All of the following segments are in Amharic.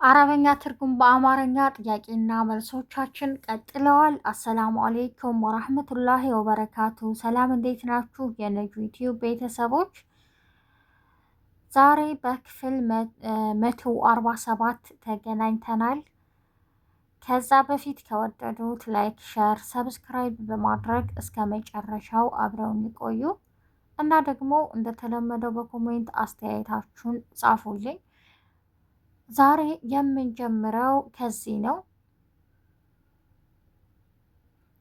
አረበኛ ትርጉም በአማርኛ ጥያቄና መልሶቻችን ቀጥለዋል። አሰላሙ አሌይኩም ወራህመቱላሂ ወበረካቱ። ሰላም እንዴት ናችሁ? የነጁ ዩቲዩብ ቤተሰቦች ዛሬ በክፍል 147 ተገናኝተናል። ከዛ በፊት ከወደዱት ላይክ፣ ሸር፣ ሰብስክራይብ በማድረግ እስከ መጨረሻው አብረውን ይቆዩ እና ደግሞ እንደተለመደው በኮሜንት አስተያየታችሁን ጻፉልኝ። ዛሬ የምንጀምረው ከዚህ ነው።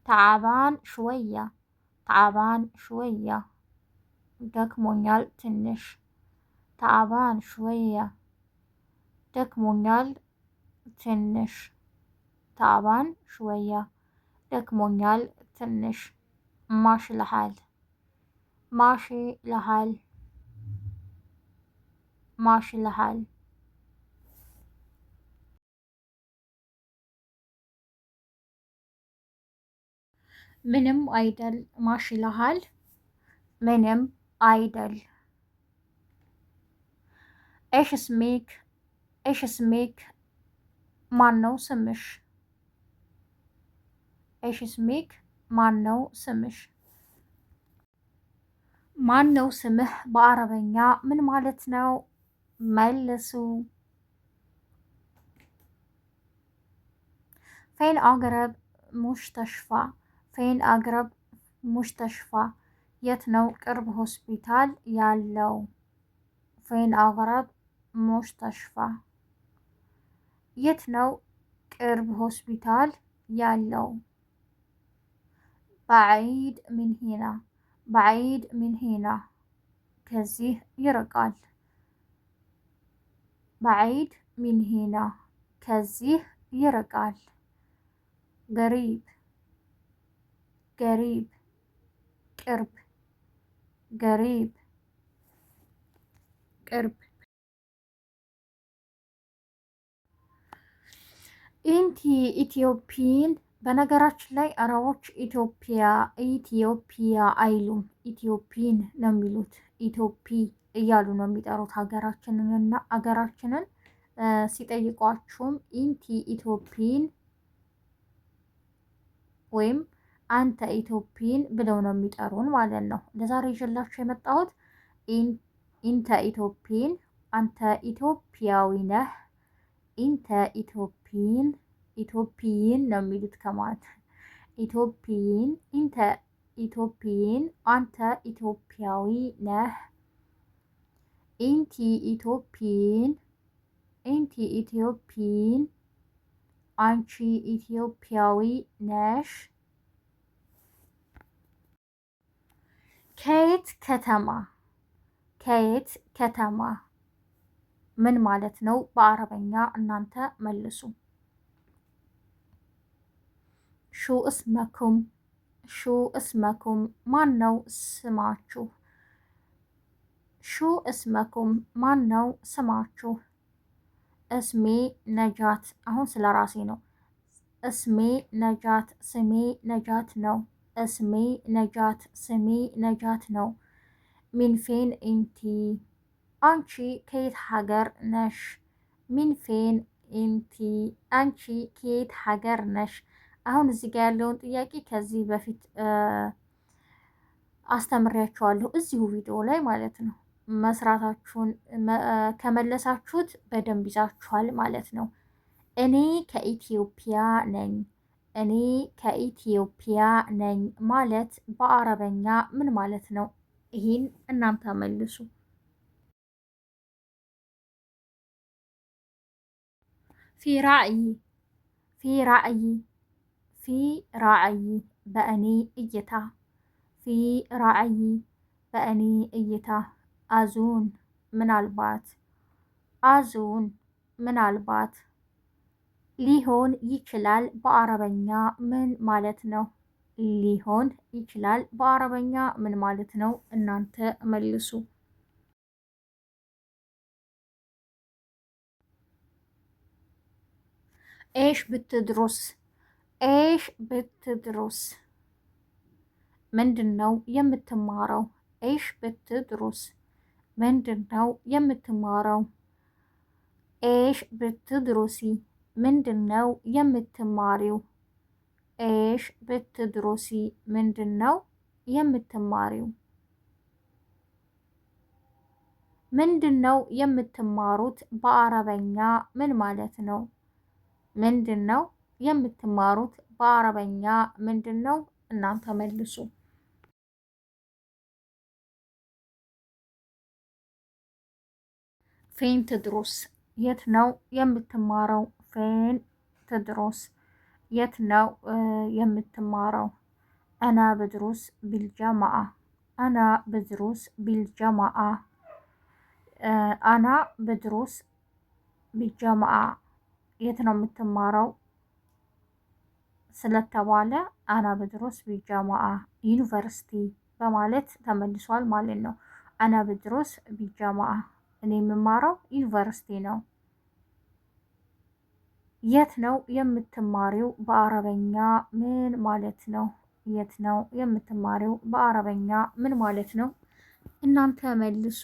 ተዓባን ሽወያ፣ ተዓባን ሽወያ፣ ደክሞኛል ትንሽ። ተዓባን ሽወያ፣ ደክሞኛል ትንሽ። ተዓባን ሽወያ፣ ደክሞኛል ትንሽ። ማሽ ለሃል፣ ማሺ ለሃል፣ ማሽ ለሃል። ምንም አይደል። ማሽ ለሃል፣ ምንም አይደል። ኤሽ ስሜክ፣ ኤሽ ስሜክ፣ ማነው ስምሽ? ኤሽ ስሜክ፣ ማነው ስምሽ? ማነው ስምህ በአረበኛ ምን ማለት ነው? መልሱ። ፌን አቅረብ ሙሽተሽፋ፣ ፌን አቅረብ ሙሽተሽፋ፣ የት ነው ቅርብ ሆስፒታል ያለው? ፌን አቅረብ ሙሽተሽፋ፣ የት ነው ቅርብ ሆስፒታል ያለው? በዒድ ሚን ሂና፣ በዒድ ሚን ሂና፣ ከዚህ ይርቃል። በዒድ ሚን ሂና፣ ከዚህ ይርቃል። ገሪብ፣ ገሪብ፣ ቅርብ፣ ገሪብ፣ ቅርብ። ኢንቲ ኢትዮፒን። በነገራችን ላይ አረቦች ኢትዮጵያ ኢትዮጵያ አይሉም፣ ኢትዮፒን ነው የሚሉት። ኢትዮፒ እያሉ ነው የሚጠሩት ሀገራችንን እና አገራችንን ሲጠይቋችሁም ኢንቲ ኢትዮፒን ወይም አንተ ኢትዮፒን ብለው ነው የሚጠሩን ማለት ነው። ለዛሬ ይዤላችሁ የመጣሁት ኢንተ ኢትዮፒን፣ አንተ ኢትዮጵያዊ ነህ። ኢንተ ኢትዮፒን፣ ኢትዮፒይን ነው የሚሉት ከማለት ኢትዮፒይን፣ ኢንተ ኢትዮፒይን፣ አንተ ኢትዮጵያዊ ነህ። ኢንቲ ኢትዮፒን፣ ኢንቲ ኢትዮፒን፣ አንቺ ኢትዮጵያዊ ነሽ። ከየት ከተማ፣ ከየት ከተማ ምን ማለት ነው በአረበኛ? እናንተ መልሱ። ሹ እስመኩም፣ ሹ እስመኩም፣ ማን ነው ስማችሁ? ሹ እስመኩም፣ ማን ነው ስማችሁ? እስሜ ነጃት። አሁን ስለ ራሴ ነው። እስሜ ነጃት፣ ስሜ ነጃት ነው። እስሜ ነጃት፣ ስሜ ነጃት ነው። ሚንፌን ኢንቲ፣ አንቺ ከየት ሀገር ነሽ? ሚንፌን ኢንቲ፣ አንቺ ከየት ሀገር ነሽ? አሁን እዚህ ጋር ያለውን ጥያቄ ከዚህ በፊት አስተምሬያችኋለሁ እዚሁ ቪዲዮ ላይ ማለት ነው። መስራታችሁን ከመለሳችሁት በደንብ ይዛችኋል ማለት ነው። እኔ ከኢትዮጵያ ነኝ፣ እኔ ከኢትዮጵያ ነኝ ማለት በአረበኛ ምን ማለት ነው? ይህን እናንተ መልሱ። ፊ ራዕይ፣ ፊ ራዕይ፣ ፊ ራዕይ፣ በእኔ እይታ። ፊ ራዕይ፣ በእኔ እይታ። አዙን፣ ምናልባት። አዙን፣ ምናልባት። ሊሆን ይችላል በአረበኛ ምን ማለት ነው? ሊሆን ይችላል በአረበኛ ምን ማለት ነው? እናንተ መልሱ። ኤሽ ብትድሩስ፣ ኤሽ ብትድሩስ፣ ምንድን ነው የምትማረው? ኤሽ ብትድሩስ፣ ምንድን ነው የምትማረው? ኤሽ ብትድሩሲ ምንድን ነው የምትማሪው? ኤሽ ብትድሩሲ ምንድን ነው የምትማሪው? ምንድን ነው የምትማሩት? በአረበኛ ምን ማለት ነው? ምንድን ነው የምትማሩት? በአረበኛ ምንድን ነው? እናንተ መልሱ። ፌን ትድሩስ የት ነው የምትማረው? ፌን ትድሩስ የት ነው የምትማረው? አና ብድሩስ ቢልጀማአ አና ብድሩስ ቢልጀማአ አና ብድሩስ ቢልጀማአ የት ነው የምትማረው ስለተባለ አና ብድሩስ ቢልጀማአ ዩኒቨርሲቲ በማለት ተመልሷል ማለት ነው። አና ብድሩስ ቢልጀማአ እኔ የምማረው ዩኒቨርሲቲ ነው። የት ነው የምትማሪው? በአረበኛ ምን ማለት ነው? የት ነው የምትማሪው? በአረበኛ ምን ማለት ነው? እናንተ መልሱ።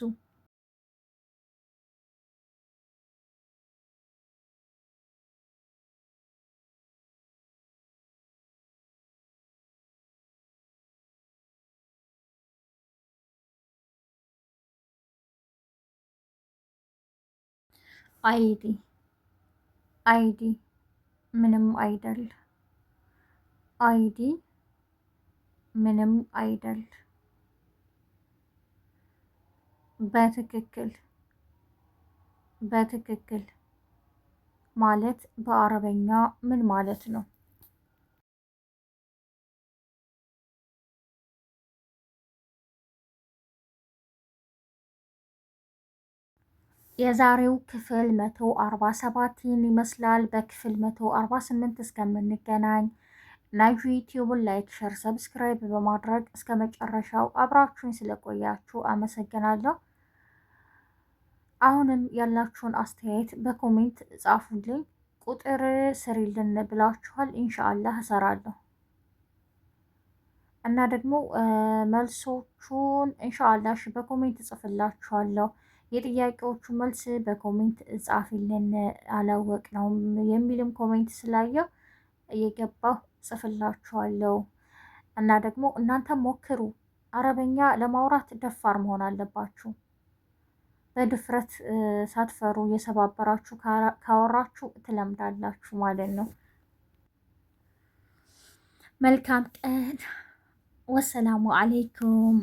አይዲ አይዲ ምንም አይደል። አይዲ ምንም አይደል። በትክክል በትክክል ማለት በአረበኛ ምን ማለት ነው? የዛሬው ክፍል 147 ይህን ይመስላል። በክፍል 148 እስከምንገናኝ ናጁ ዩቲዩብን ላይክ፣ ሸር፣ ሰብስክራይብ በማድረግ እስከ መጨረሻው አብራችሁን ስለቆያችሁ አመሰግናለሁ። አሁንም ያላችሁን አስተያየት በኮሜንት ጻፉልኝ። ቁጥር ስሪልን ብላችኋል። ኢንሻአላህ እሰራለሁ እና ደግሞ መልሶቹን ኢንሻአላህ በኮሜንት እጽፍላችኋለሁ። የጥያቄዎቹ መልስ በኮሜንት ጻፊልን አላወቅነውም የሚልም ኮሜንት ስላየው እየገባሁ ጽፍላችኋለሁ። እና ደግሞ እናንተ ሞክሩ። አረበኛ ለማውራት ደፋር መሆን አለባችሁ። በድፍረት ሳትፈሩ እየሰባበራችሁ ካወራችሁ ትለምዳላችሁ ማለት ነው። መልካም ቀን። ወሰላሙ አሌይኩም